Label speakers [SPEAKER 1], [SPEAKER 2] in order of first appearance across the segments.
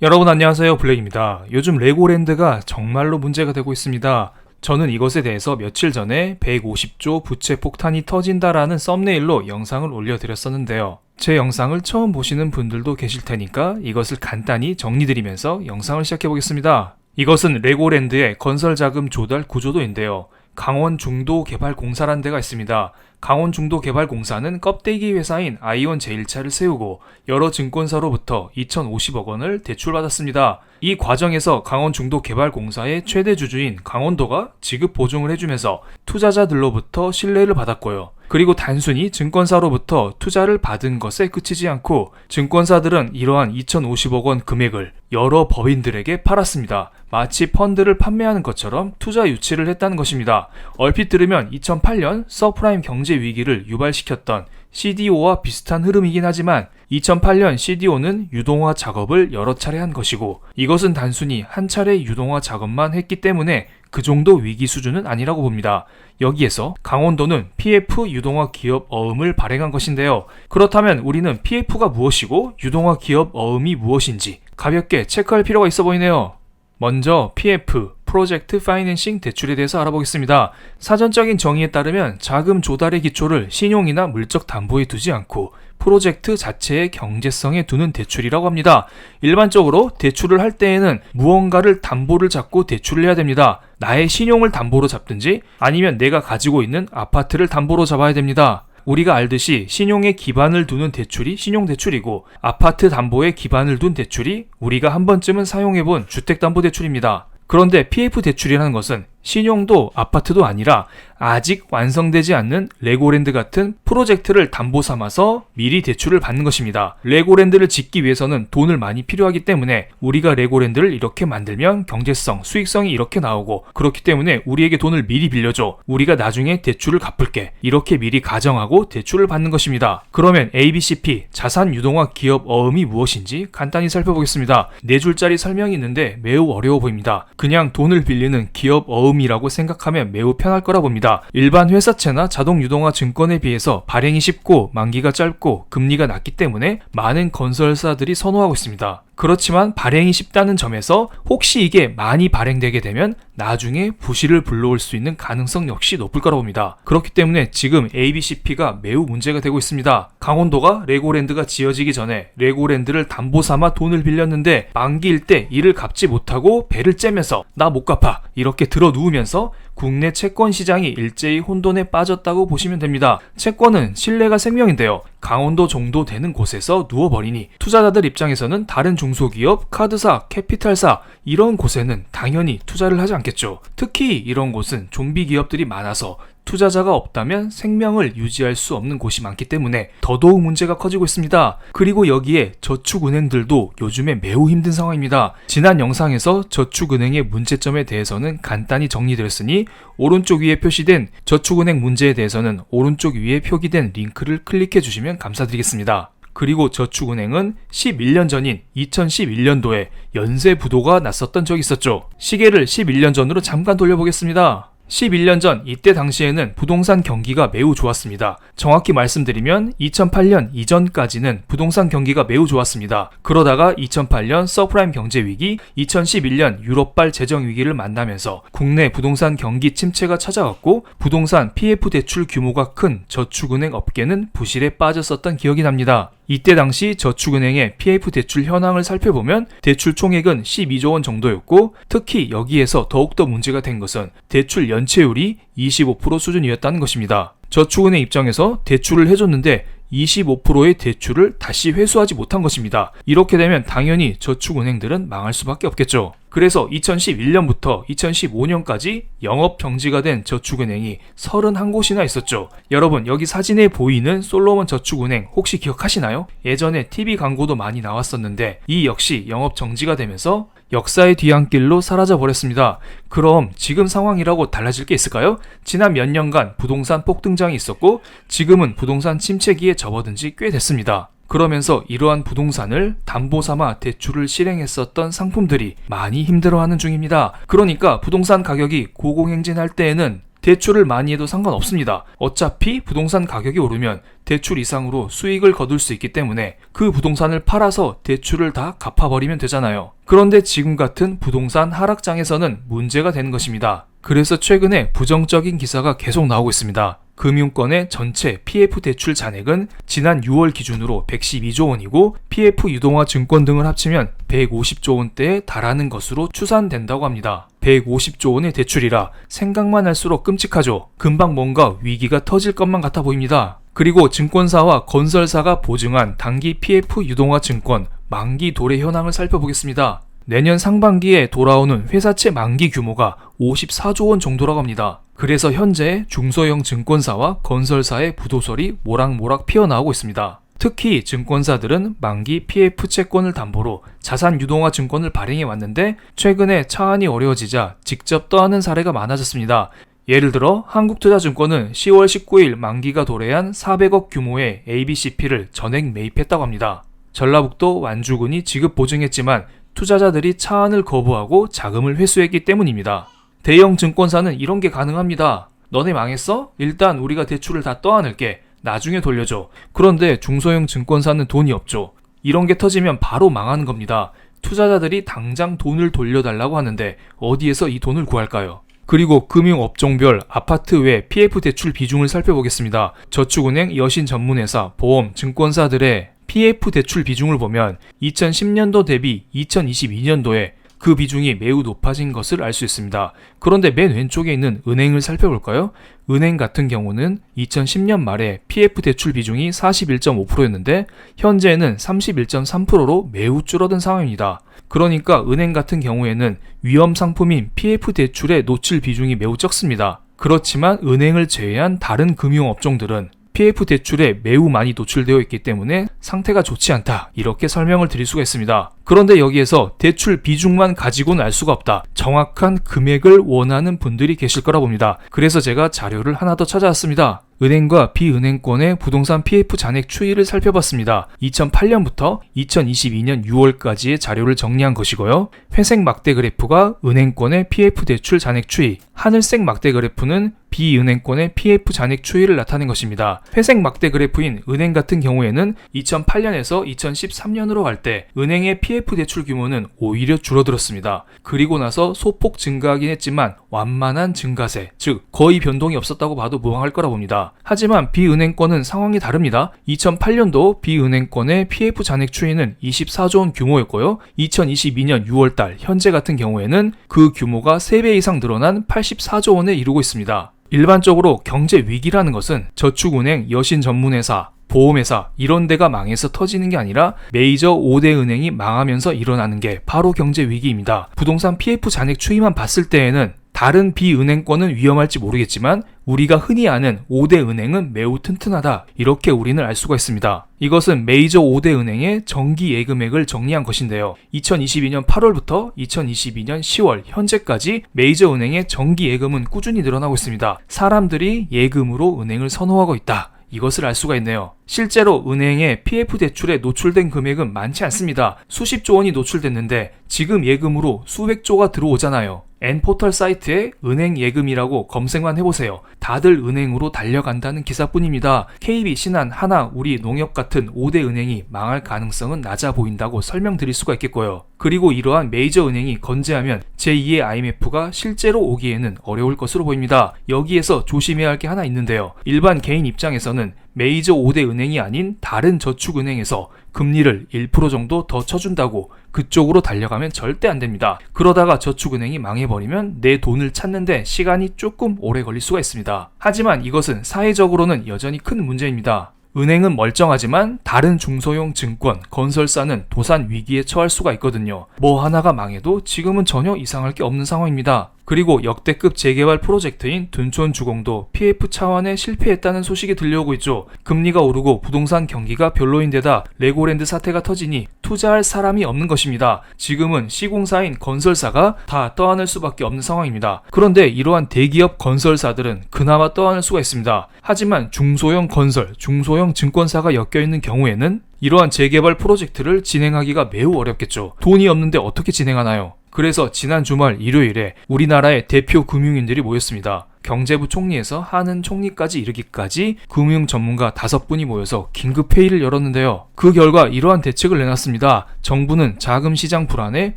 [SPEAKER 1] 여러분 안녕하세요, 블랙입니다. 요즘 레고랜드가 정말로 문제가 되고 있습니다. 저는 이것에 대해서 며칠 전에 150조 부채 폭탄이 터진다라는 썸네일로 영상을 올려드렸었는데요. 제 영상을 처음 보시는 분들도 계실 테니까 이것을 간단히 정리드리면서 영상을 시작해보겠습니다. 이것은 레고랜드의 건설 자금 조달 구조도인데요. 강원 중도개발공사라는 데가 있습니다. 강원 중도개발공사는 껍데기 회사인 아이온 제1차를 세우고 여러 증권사로부터 2,050억 원을 대출받았습니다. 이 과정에서 강원 중도개발공사의 최대 주주인 강원도가 지급 보증을 해주면서 투자자들로부터 신뢰를 받았고요. 그리고 단순히 증권사로부터 투자를 받은 것에 그치지 않고 증권사들은 이러한 2,050억 원 금액을 여러 법인들에게 팔았습니다. 마치 펀드를 판매하는 것처럼 투자 유치를 했다는 것입니다. 얼핏 들으면 2008년 서프라임 경제 위기를 유발시켰던 CDO와 비슷한 흐름이긴 하지만 2008년 CDO는 유동화 작업을 여러 차례 한 것이고 이것은 단순히 한 차례 유동화 작업만 했기 때문에 그 정도 위기 수준은 아니라고 봅니다. 여기에서 강원도는 PF 유동화 기업 어음을 발행한 것인데요. 그렇다면 우리는 PF가 무엇이고 유동화 기업 어음이 무엇인지 가볍게 체크할 필요가 있어 보이네요. 먼저 PF, 프로젝트 파이낸싱 대출에 대해서 알아보겠습니다. 사전적인 정의에 따르면 자금 조달의 기초를 신용이나 물적 담보에 두지 않고 프로젝트 자체의 경제성에 두는 대출이라고 합니다. 일반적으로 대출을 할 때에는 무언가를 담보를 잡고 대출을 해야 됩니다. 나의 신용을 담보로 잡든지 아니면 내가 가지고 있는 아파트를 담보로 잡아야 됩니다. 우리가 알듯이 신용에 기반을 두는 대출이 신용대출이고 아파트 담보에 기반을 둔 대출이 우리가 한 번쯤은 사용해본 주택담보대출입니다. 그런데 PF 대출이라는 것은 신용도 아파트도 아니라 아직 완성되지 않는 레고랜드 같은 프로젝트를 담보 삼아서 미리 대출을 받는 것입니다. 레고랜드를 짓기 위해서는 돈을 많이 필요하기 때문에 우리가 레고랜드를 이렇게 만들면 경제성, 수익성이 이렇게 나오고 그렇기 때문에 우리에게 돈을 미리 빌려줘. 우리가 나중에 대출을 갚을게. 이렇게 미리 가정하고 대출을 받는 것입니다. 그러면 ABCP, 자산 유동화 기업 어음이 무엇인지 간단히 살펴보겠습니다. 4줄짜리 설명이 있는데 매우 어려워 보입니다. 그냥 돈을 빌리는 기업 어음이라고 생각하면 매우 편할 거라 봅니다. 일반 회사채나 자동 유동화 증권에 비해서 발행이 쉽고 만기가 짧고 금리가 낮기 때문에 많은 건설사들이 선호하고 있습니다. 그렇지만 발행이 쉽다는 점에서 혹시 이게 많이 발행되게 되면 나중에 부실을 불러올 수 있는 가능성 역시 높을 거라 봅니다. 그렇기 때문에 지금 ABCP가 매우 문제가 되고 있습니다. 강원도가 레고랜드가 지어지기 전에 레고랜드를 담보 삼아 돈을 빌렸는데 만기일 때 이를 갚지 못하고 배를 째면서 나 못 갚아 이렇게 들어 누우면서 국내 채권 시장이 일제히 혼돈에 빠졌다고 보시면 됩니다. 채권은 신뢰가 생명인데요. 강원도 정도 되는 곳에서 누워버리니 투자자들 입장에서는 다른 중소기업, 카드사, 캐피탈사 이런 곳에는 당연히 투자를 하지 않겠죠. 특히 이런 곳은 좀비 기업들이 많아서 투자자가 없다면 생명을 유지할 수 없는 곳이 많기 때문에 더더욱 문제가 커지고 있습니다. 그리고 여기에 저축은행들도 요즘에 매우 힘든 상황입니다. 지난 영상에서 저축은행의 문제점에 대해서는 간단히 정리드렸으니 오른쪽 위에 표시된 저축은행 문제에 대해서는 오른쪽 위에 표기된 링크를 클릭해 주시면 감사드리겠습니다. 그리고 저축은행은 11년 전인 2011년도에 연쇄 부도가 났었던 적이 있었죠. 시계를 11년 전으로 잠깐 돌려보겠습니다. 11년 전 이때 당시에는 부동산 경기가 매우 좋았습니다. 정확히 말씀드리면 2008년 이전까지는 부동산 경기가 매우 좋았습니다. 그러다가 2008년 서프라임 경제 위기, 2011년 유럽발 재정 위기를 만나면서 국내 부동산 경기 침체가 찾아왔고 부동산 PF 대출 규모가 큰 저축은행 업계는 부실에 빠졌었던 기억이 납니다. 이때 당시 저축은행의 PF 대출 현황을 살펴보면 대출 총액은 12조 원 정도였고 특히 여기에서 더욱더 문제가 된 것은 대출 연체율이 25% 수준이었다는 것입니다. 저축은행 입장에서 대출을 해줬는데 25%의 대출을 다시 회수하지 못한 것입니다. 이렇게 되면 당연히 저축은행들은 망할 수밖에 없겠죠. 그래서 2011년부터 2015년까지 영업 정지가 된 저축은행이 31곳이나 있었죠. 여러분 여기 사진에 보이는 솔로몬 저축은행 혹시 기억하시나요? 예전에 TV 광고도 많이 나왔었는데 이 역시 영업 정지가 되면서 역사의 뒤안길로 사라져 버렸습니다. 그럼 지금 상황이라고 달라질 게 있을까요? 지난 몇 년간 부동산 폭등장이 있었고 지금은 부동산 침체기에 접어든 지 꽤 됐습니다. 그러면서 이러한 부동산을 담보 삼아 대출을 실행했었던 상품들이 많이 힘들어하는 중입니다. 그러니까 부동산 가격이 고공행진할 때에는 대출을 많이 해도 상관없습니다. 어차피 부동산 가격이 오르면 대출 이상으로 수익을 거둘 수 있기 때문에 그 부동산을 팔아서 대출을 다 갚아버리면 되잖아요. 그런데 지금 같은 부동산 하락장에서는 문제가 되는 것입니다. 그래서 최근에 부정적인 기사가 계속 나오고 있습니다. 금융권의 전체 PF 대출 잔액은 지난 6월 기준으로 112조 원이고 PF 유동화 증권 등을 합치면 150조 원대에 달하는 것으로 추산된다고 합니다. 150조 원의 대출이라 생각만 할수록 끔찍하죠. 금방 뭔가 위기가 터질 것만 같아 보입니다. 그리고 증권사와 건설사가 보증한 단기 PF 유동화 증권 만기 도래 현황을 살펴보겠습니다. 내년 상반기에 돌아오는 회사채 만기 규모가 54조 원 정도라고 합니다. 그래서 현재 중소형 증권사와 건설사의 부도설이 모락모락 피어나오고 있습니다. 특히 증권사들은 만기 PF 채권을 담보로 자산 유동화 증권을 발행해 왔는데 최근에 차안이 어려워지자 직접 떠안는 사례가 많아졌습니다. 예를 들어 한국투자증권은 10월 19일 만기가 도래한 400억 규모의 ABCP를 전액 매입했다고 합니다. 전라북도 완주군이 지급 보증했지만 투자자들이 차안을 거부하고 자금을 회수했기 때문입니다. 대형 증권사는 이런 게 가능합니다. 너네 망했어? 일단 우리가 대출을 다 떠안을게. 나중에 돌려줘. 그런데 중소형 증권사는 돈이 없죠. 이런 게 터지면 바로 망하는 겁니다. 투자자들이 당장 돈을 돌려달라고 하는데 어디에서 이 돈을 구할까요? 그리고 금융업종별 아파트 외 PF 대출 비중을 살펴보겠습니다. 저축은행, 여신전문회사, 보험, 증권사들의 PF 대출 비중을 보면 2010년도 대비 2022년도에 그 비중이 매우 높아진 것을 알 수 있습니다. 그런데 맨 왼쪽에 있는 은행을 살펴볼까요? 은행 같은 경우는 2010년 말에 PF 대출 비중이 41.5%였는데 현재는 31.3%로 매우 줄어든 상황입니다. 그러니까 은행 같은 경우에는 위험 상품인 PF 대출의 노출 비중이 매우 적습니다. 그렇지만 은행을 제외한 다른 금융업종들은 PF 대출에 매우 많이 노출되어 있기 때문에 상태가 좋지 않다, 이렇게 설명을 드릴 수가 있습니다. 그런데 여기에서 대출 비중만 가지고는 알 수가 없다. 정확한 금액을 원하는 분들이 계실 거라 봅니다. 그래서 제가 자료를 하나 더 찾아왔습니다. 은행과 비은행권의 부동산 PF 잔액 추이를 살펴봤습니다. 2008년부터 2022년 6월까지의 자료를 정리한 것이고요. 회색 막대 그래프가 은행권의 PF 대출 잔액 추이, 하늘색 막대 그래프는 비은행권의 PF 잔액 추이를 나타낸 것입니다. 회색 막대 그래프인 은행 같은 경우에는 2008년에서 2013년으로 갈 때 은행의 PF 대출 규모는 오히려 줄어들었습니다. 그리고 나서 소폭 증가하긴 했지만 완만한 증가세, 즉 거의 변동이 없었다고 봐도 무방할 거라 봅니다. 하지만 비은행권은 상황이 다릅니다. 2008년도 비은행권의 PF 잔액 추이는 24조 원 규모였고요. 2022년 6월달 현재 같은 경우에는 그 규모가 3배 이상 늘어난 84조 원에 이르고 있습니다. 일반적으로 경제 위기라는 것은 저축은행, 여신전문회사, 보험회사 이런 데가 망해서 터지는 게 아니라 메이저 5대 은행이 망하면서 일어나는 게 바로 경제 위기입니다. 부동산 PF 잔액 추이만 봤을 때에는 다른 비은행권은 위험할지 모르겠지만 우리가 흔히 아는 5대 은행은 매우 튼튼하다, 이렇게 우리는 알 수가 있습니다. 이것은 메이저 5대 은행의 정기 예금액을 정리한 것인데요. 2022년 8월부터 2022년 10월 현재까지 메이저 은행의 정기 예금은 꾸준히 늘어나고 있습니다. 사람들이 예금으로 은행을 선호하고 있다, 이것을 알 수가 있네요. 실제로 은행의 PF 대출에 노출된 금액은 많지 않습니다. 수십조 원이 노출됐는데 지금 예금으로 수백조가 들어오잖아요. N포털 사이트에 은행 예금이라고 검색만 해보세요. 다들 은행으로 달려간다는 기사뿐입니다. KB, 신한, 하나, 우리, 농협 같은 5대 은행이 망할 가능성은 낮아 보인다고 설명드릴 수가 있겠고요. 그리고 이러한 메이저 은행이 건재하면 제2의 IMF가 실제로 오기에는 어려울 것으로 보입니다. 여기에서 조심해야 할 게 하나 있는데요. 일반 개인 입장에서는 메이저 5대 은행이 아닌 다른 저축은행에서 금리를 1% 정도 더 쳐준다고 그쪽으로 달려가면 절대 안 됩니다. 그러다가 저축은행이 망해버리면 내 돈을 찾는데 시간이 조금 오래 걸릴 수가 있습니다. 하지만 이것은 사회적으로는 여전히 큰 문제입니다. 은행은 멀쩡하지만 다른 중소형 증권, 건설사는 도산 위기에 처할 수가 있거든요. 뭐 하나가 망해도 지금은 전혀 이상할 게 없는 상황입니다. 그리고 역대급 재개발 프로젝트인 둔촌주공도 PF 차원에 실패했다는 소식이 들려오고 있죠. 금리가 오르고 부동산 경기가 별로인데다 레고랜드 사태가 터지니 투자할 사람이 없는 것입니다. 지금은 시공사인 건설사가 다 떠안을 수밖에 없는 상황입니다. 그런데 이러한 대기업 건설사들은 그나마 떠안을 수가 있습니다. 하지만 중소형 건설, 중소형 증권사가 엮여있는 경우에는 이러한 재개발 프로젝트를 진행하기가 매우 어렵겠죠. 돈이 없는데 어떻게 진행하나요? 그래서 지난 주말 일요일에 우리나라의 대표 금융인들이 모였습니다. 경제부 총리에서 하는 총리까지 이르기까지 금융 전문가 5분이 모여서 긴급 회의를 열었는데요. 그 결과 이러한 대책을 내놨습니다. 정부는 자금 시장 불안에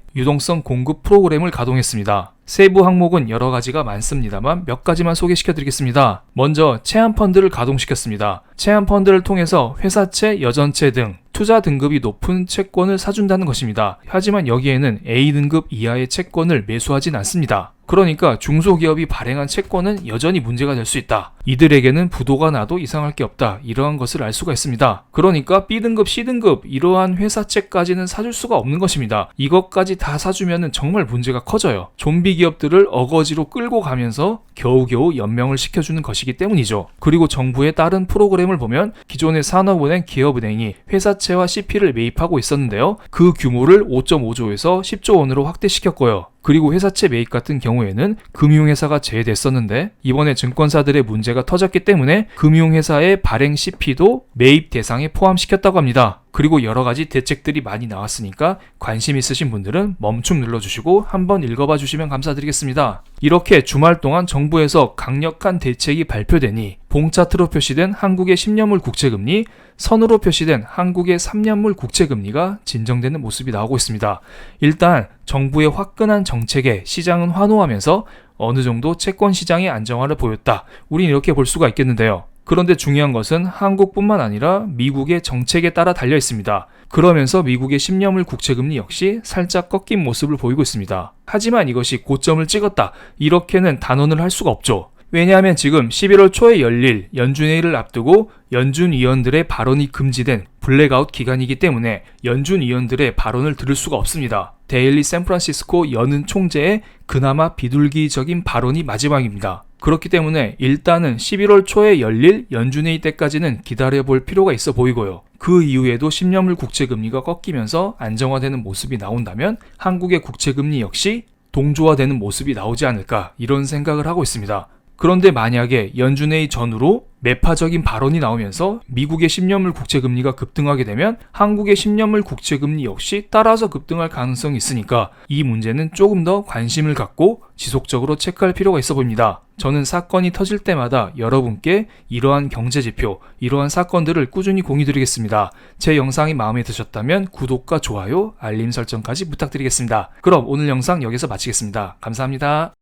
[SPEAKER 1] 유동성 공급 프로그램을 가동했습니다. 세부 항목은 여러 가지가 많습니다만 몇 가지만 소개시켜드리겠습니다. 먼저 체한펀드를 가동시켰습니다. 체한펀드를 통해서 회사채, 여전채 등 투자 등급이 높은 채권을 사준다는 것입니다. 하지만 여기에는 A등급 이하의 채권을 매수하진 않습니다. 그러니까 중소기업이 발행한 채권은 여전히 문제가 될 수 있다. 이들에게는 부도가 나도 이상할 게 없다. 이러한 것을 알 수가 있습니다. 그러니까 B등급, C등급 이러한 회사채까지는 사줄 수가 없는 것입니다. 이것까지 다 사주면 정말 문제가 커져요. 좀비 기업들을 어거지로 끌고 가면서 겨우겨우 연명을 시켜주는 것이기 때문이죠. 그리고 정부의 다른 프로그램을 보면 기존의 산업은행, 기업은행이 회사채와 CP를 매입하고 있었는데요. 그 규모를 5.5조에서 10조 원으로 확대시켰고요. 그리고 회사채 매입 같은 경우에는 금융회사가 제외됐었는데 이번에 증권사들의 문제가 터졌기 때문에 금융회사의 발행 CP도 매입 대상에 포함시켰다고 합니다. 그리고 여러 가지 대책들이 많이 나왔으니까 관심 있으신 분들은 멈춤 눌러주시고 한번 읽어봐 주시면 감사드리겠습니다. 이렇게 주말 동안 정부에서 강력한 대책이 발표되니 봉차트로 표시된 한국의 10년물 국채금리, 선으로 표시된 한국의 3년물 국채금리가 진정되는 모습이 나오고 있습니다. 일단 정부의 화끈한 정책에 시장은 환호하면서 어느 정도 채권 시장의 안정화를 보였다. 우린 이렇게 볼 수가 있겠는데요. 그런데 중요한 것은 한국뿐만 아니라 미국의 정책에 따라 달려 있습니다. 그러면서 미국의 10년물 국채금리 역시 살짝 꺾인 모습을 보이고 있습니다. 하지만 이것이 고점을 찍었다. 이렇게는 단언을 할 수가 없죠. 왜냐하면 지금 11월 초에 열릴 연준회의를 앞두고 연준 위원들의 발언이 금지된 블랙아웃 기간이기 때문에 연준 위원들의 발언을 들을 수가 없습니다. 데일리 샌프란시스코 연은 총재의 그나마 비둘기적인 발언이 마지막입니다. 그렇기 때문에 일단은 11월 초에 열릴 연준회의 때까지는 기다려볼 필요가 있어 보이고요. 그 이후에도 10년물 국채금리가 꺾이면서 안정화되는 모습이 나온다면 한국의 국채금리 역시 동조화되는 모습이 나오지 않을까 이런 생각을 하고 있습니다. 그런데 만약에 연준회의 전후로 매파적인 발언이 나오면서 미국의 10년물 국채금리가 급등하게 되면 한국의 10년물 국채금리 역시 따라서 급등할 가능성이 있으니까 이 문제는 조금 더 관심을 갖고 지속적으로 체크할 필요가 있어 보입니다. 저는 사건이 터질 때마다 여러분께 이러한 경제지표, 이러한 사건들을 꾸준히 공유드리겠습니다. 제 영상이 마음에 드셨다면 구독과 좋아요, 알림 설정까지 부탁드리겠습니다. 그럼 오늘 영상 여기서 마치겠습니다. 감사합니다.